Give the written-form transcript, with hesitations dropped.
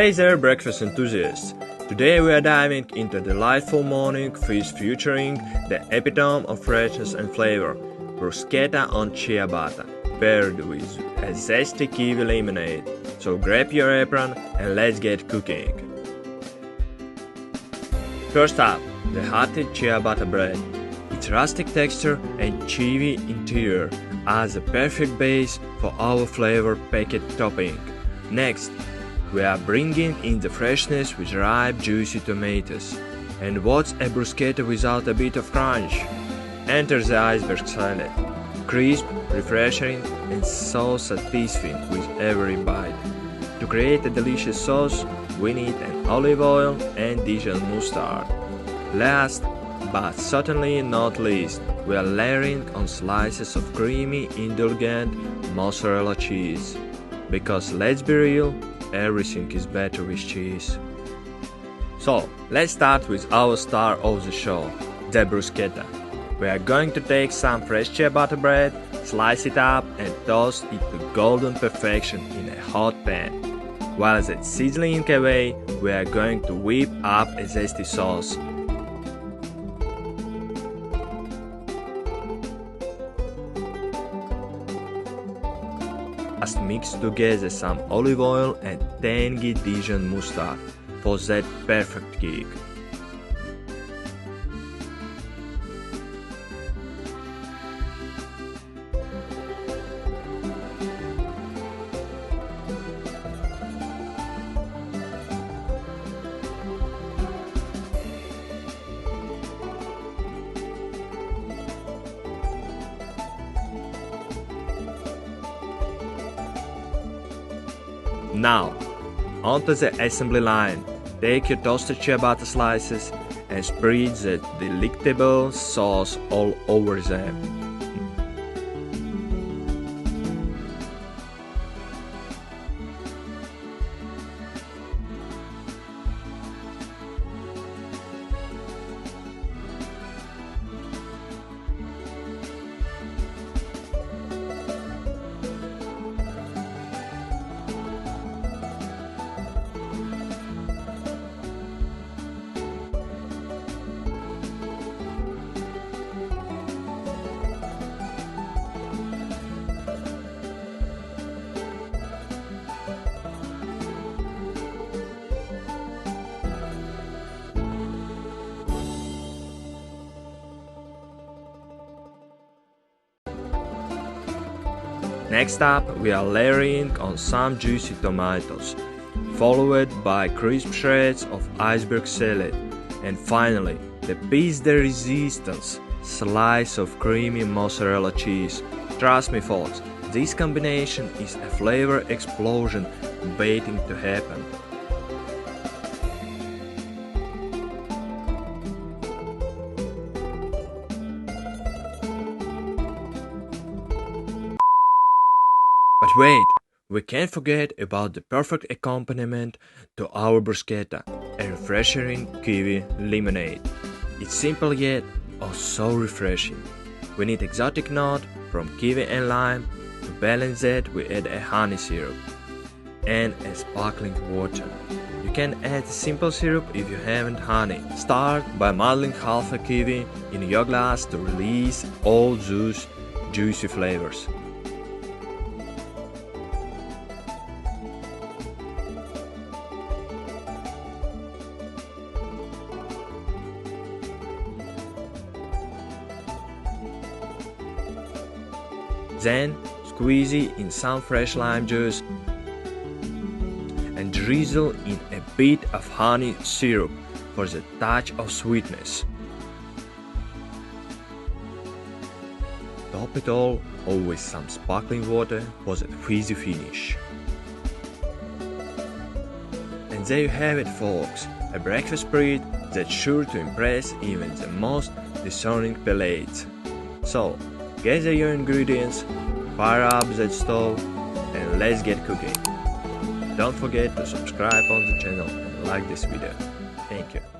Hey there, breakfast enthusiasts! Today we are diving into a delightful morning feast featuring the epitome of freshness and flavor, bruschetta on ciabatta, paired with a zesty kiwi lemonade. So grab your apron and let's get cooking. First up, the hearty ciabatta bread. Its rustic texture and chewy interior adds a perfect base for our flavor-packed topping. Next, we are bringing in the freshness with ripe, juicy tomatoes. And what's a bruschetta without a bit of crunch? Enter the iceberg salad. Crisp, refreshing, and so satisfying with every bite. To create a delicious sauce, we need an olive oil and Dijon mustard. Last, but certainly not least, we are layering on slices of creamy, indulgent mozzarella cheese. Because let's be real, everything is better with cheese. So, let's start with our star of the show, the bruschetta. We are going to take some fresh ciabatta bread, slice it up and toast it to golden perfection in a hot pan. While that's sizzling away, we are going to whip up a zesty sauce. Just mix together some olive oil and tangy Dijon mustard for that perfect kick. Now, onto the assembly line. Take your toasted ciabatta slices and spread the delectable sauce all over them. Next up, we are layering on some juicy tomatoes, followed by crisp shreds of iceberg salad, and finally, the piece de resistance, slice of creamy mozzarella cheese. Trust me folks, this combination is a flavor explosion waiting to happen. But wait, we can't forget about the perfect accompaniment to our bruschetta, a refreshing kiwi lemonade. It's simple yet oh so refreshing. We need exotic note from kiwi and lime. To balance that, we add a honey syrup and a sparkling water. You can add simple syrup if you haven't honey. Start by muddling half a kiwi in your glass to release all those juicy flavors. Then squeeze in some fresh lime juice and drizzle in a bit of honey syrup for the touch of sweetness. Top it all with some sparkling water for that fizzy finish. And there you have it folks, a breakfast spread that's sure to impress even the most discerning palates. So, gather your ingredients, fire up that stove, and let's get cooking. Don't forget to subscribe on the channel and like this video. Thank you.